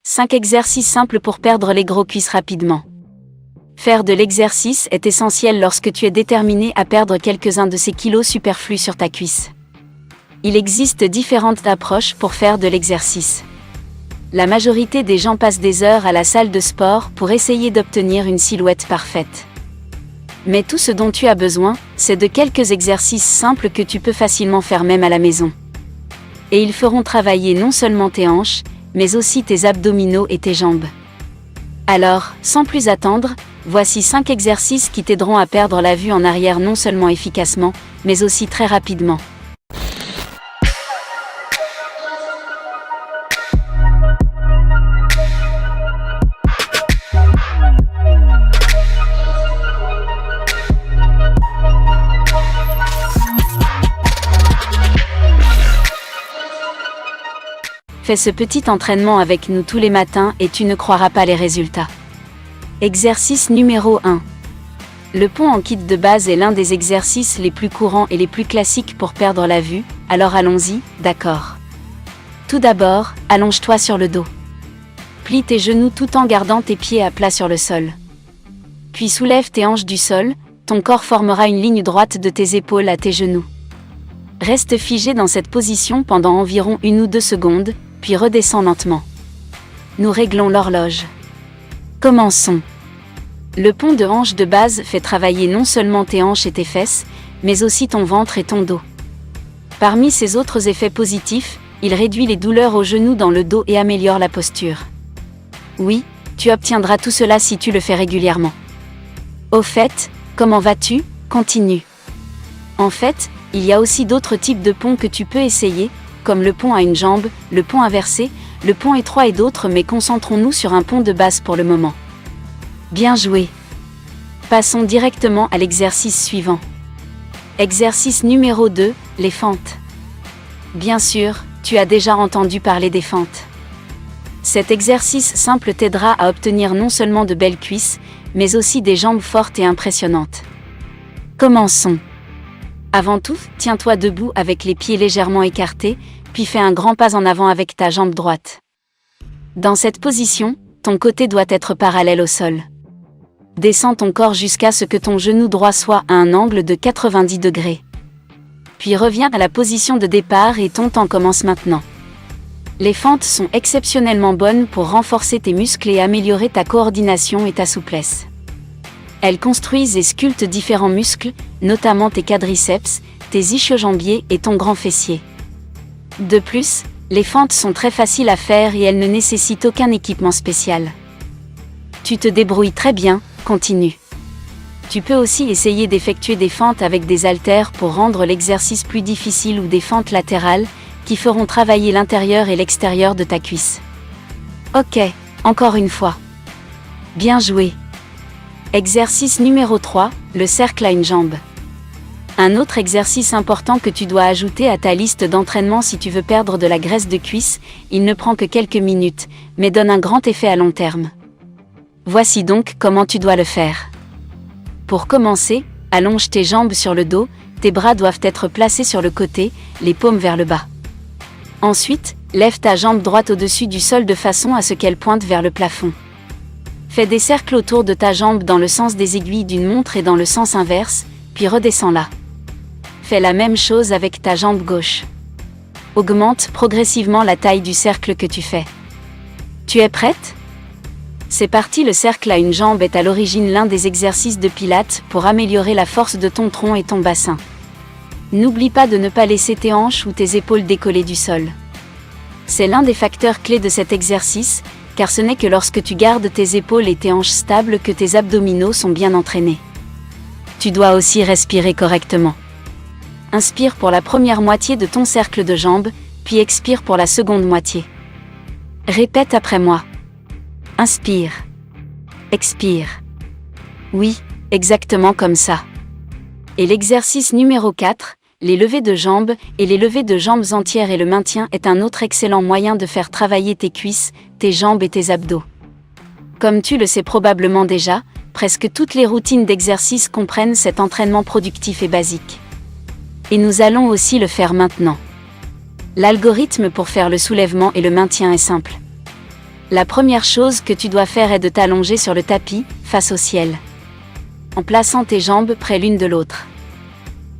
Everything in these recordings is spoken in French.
5 exercices simples pour perdre les gros cuisses rapidement. Faire de l'exercice est essentiel lorsque tu es déterminé à perdre quelques-uns de ces kilos superflus sur ta cuisse. Il existe différentes approches pour faire de l'exercice. La majorité des gens passent des heures à la salle de sport pour essayer d'obtenir une silhouette parfaite. Mais tout ce dont tu as besoin, c'est de quelques exercices simples que tu peux facilement faire même à la maison. Et ils feront travailler non seulement tes hanches, mais aussi tes abdominaux et tes jambes. Alors, sans plus attendre, voici 5 exercices qui t'aideront à perdre la vue en arrière non seulement efficacement, mais aussi très rapidement. Fais ce petit entraînement avec nous tous les matins et tu ne croiras pas les résultats. Exercice numéro 1. Le pont en kit de base est l'un des exercices les plus courants et les plus classiques pour perdre la vue, alors allons-y, d'accord. Tout d'abord, allonge-toi sur le dos. Plie tes genoux tout en gardant tes pieds à plat sur le sol. Puis soulève tes hanches du sol, ton corps formera une ligne droite de tes épaules à tes genoux. Reste figé dans cette position pendant environ 1 ou 2 secondes, puis redescends lentement. Nous réglons l'horloge. Commençons. Le pont de hanche de base fait travailler non seulement tes hanches et tes fesses, mais aussi ton ventre et ton dos. Parmi ses autres effets positifs, il réduit les douleurs aux genoux dans le dos et améliore la posture. Oui, tu obtiendras tout cela si tu le fais régulièrement. Au fait, comment vas-tu? Continue. En fait, il y a aussi d'autres types de ponts que tu peux essayer, comme le pont à une jambe, le pont inversé, le pont étroit et d'autres, mais concentrons-nous sur un pont de base pour le moment. Bien joué. Passons directement à l'exercice suivant. Exercice numéro 2, les fentes. Bien sûr, tu as déjà entendu parler des fentes. Cet exercice simple t'aidera à obtenir non seulement de belles cuisses, mais aussi des jambes fortes et impressionnantes. Commençons. Avant tout, tiens-toi debout avec les pieds légèrement écartés, puis fais un grand pas en avant avec ta jambe droite. Dans cette position, ton côté doit être parallèle au sol. Descends ton corps jusqu'à ce que ton genou droit soit à un angle de 90 degrés. Puis reviens à la position de départ et ton temps commence maintenant. Les fentes sont exceptionnellement bonnes pour renforcer tes muscles et améliorer ta coordination et ta souplesse. Elles construisent et sculptent différents muscles, notamment tes quadriceps, tes ischio-jambiers et ton grand fessier. De plus, les fentes sont très faciles à faire et elles ne nécessitent aucun équipement spécial. Tu te débrouilles très bien, continue. Tu peux aussi essayer d'effectuer des fentes avec des haltères pour rendre l'exercice plus difficile ou des fentes latérales, qui feront travailler l'intérieur et l'extérieur de ta cuisse. Ok, encore une fois. Bien joué. Exercice numéro 3, le cercle à une jambe. Un autre exercice important que tu dois ajouter à ta liste d'entraînement si tu veux perdre de la graisse de cuisse, il ne prend que quelques minutes, mais donne un grand effet à long terme. Voici donc comment tu dois le faire. Pour commencer, allonge tes jambes sur le dos, tes bras doivent être placés sur le côté, les paumes vers le bas. Ensuite, lève ta jambe droite au-dessus du sol de façon à ce qu'elle pointe vers le plafond. Fais des cercles autour de ta jambe dans le sens des aiguilles d'une montre et dans le sens inverse, puis redescends-la. Fais la même chose avec ta jambe gauche. Augmente progressivement la taille du cercle que tu fais. Tu es prête? C'est parti. Le cercle à une jambe est à l'origine l'un des exercices de pilates pour améliorer la force de ton tronc et ton bassin. N'oublie pas de ne pas laisser tes hanches ou tes épaules décoller du sol. C'est l'un des facteurs clés de cet exercice, car ce n'est que lorsque tu gardes tes épaules et tes hanches stables que tes abdominaux sont bien entraînés. Tu dois aussi respirer correctement. Inspire pour la première moitié de ton cercle de jambes, puis expire pour la seconde moitié. Répète après moi. Inspire. Expire. Oui, exactement comme ça. Et l'exercice numéro 4, les levées de jambes et les levées de jambes entières et le maintien est un autre excellent moyen de faire travailler tes cuisses, tes jambes et tes abdos. Comme tu le sais probablement déjà, presque toutes les routines d'exercice comprennent cet entraînement productif et basique. Et nous allons aussi le faire maintenant. L'algorithme pour faire le soulèvement et le maintien est simple. La première chose que tu dois faire est de t'allonger sur le tapis, face au ciel. En plaçant tes jambes près l'une de l'autre.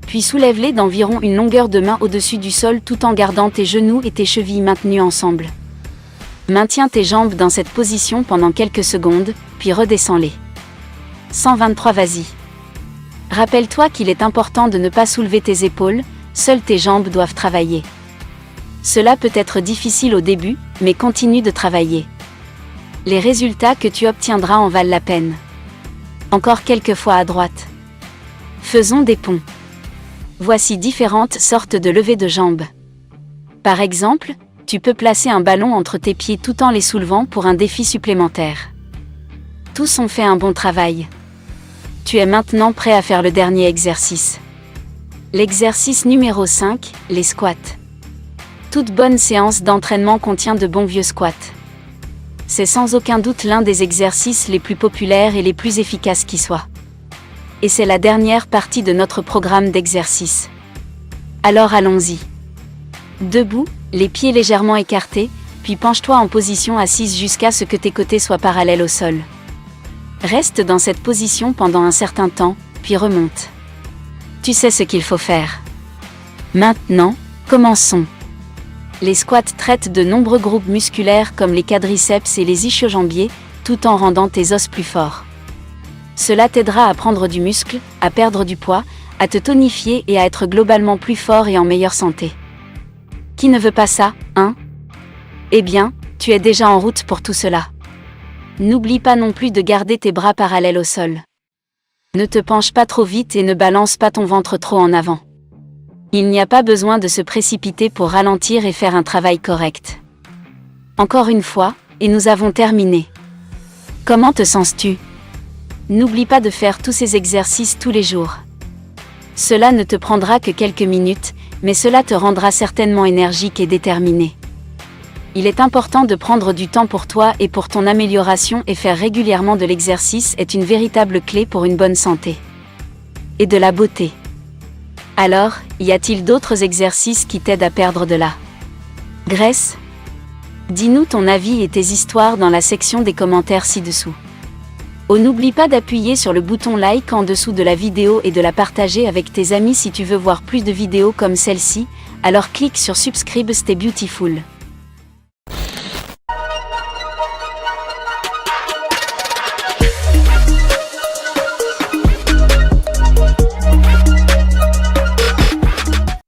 Puis soulève-les d'environ une longueur de main au-dessus du sol tout en gardant tes genoux et tes chevilles maintenus ensemble. Maintiens tes jambes dans cette position pendant quelques secondes, puis redescends-les. 123 Vas-y. Rappelle-toi qu'il est important de ne pas soulever tes épaules, seules tes jambes doivent travailler. Cela peut être difficile au début, mais continue de travailler. Les résultats que tu obtiendras en valent la peine. Encore quelques fois à droite. Faisons des ponts. Voici différentes sortes de levées de jambes. Par exemple, tu peux placer un ballon entre tes pieds tout en les soulevant pour un défi supplémentaire. Tous ont fait un bon travail. Tu es maintenant prêt à faire le dernier exercice. L'exercice numéro 5, les squats. Toute bonne séance d'entraînement contient de bons vieux squats. C'est sans aucun doute l'un des exercices les plus populaires et les plus efficaces qui soient. Et c'est la dernière partie de notre programme d'exercice. Alors allons-y. Debout, les pieds légèrement écartés, puis penche-toi en position assise jusqu'à ce que tes côtés soient parallèles au sol. Reste dans cette position pendant un certain temps, puis remonte. Tu sais ce qu'il faut faire. Maintenant, commençons. Les squats traitent de nombreux groupes musculaires comme les quadriceps et les ischio-jambiers, tout en rendant tes os plus forts. Cela t'aidera à prendre du muscle, à perdre du poids, à te tonifier et à être globalement plus fort et en meilleure santé. Qui ne veut pas ça, hein? Eh bien, tu es déjà en route pour tout cela. N'oublie pas non plus de garder tes bras parallèles au sol. Ne te penche pas trop vite et ne balance pas ton ventre trop en avant. Il n'y a pas besoin de se précipiter pour ralentir et faire un travail correct. Encore une fois, et nous avons terminé. Comment te sens-tu? N'oublie pas de faire tous ces exercices tous les jours. Cela ne te prendra que quelques minutes, mais cela te rendra certainement énergique et déterminé. Il est important de prendre du temps pour toi et pour ton amélioration, et faire régulièrement de l'exercice est une véritable clé pour une bonne santé. Et de la beauté. Alors, y a-t-il d'autres exercices qui t'aident à perdre de la graisse? Dis-nous ton avis et tes histoires dans la section des commentaires ci-dessous. Oh, n'oublie pas d'appuyer sur le bouton like en dessous de la vidéo et de la partager avec tes amis si tu veux voir plus de vidéos comme celle-ci, alors clique sur Subscribe, stay beautiful.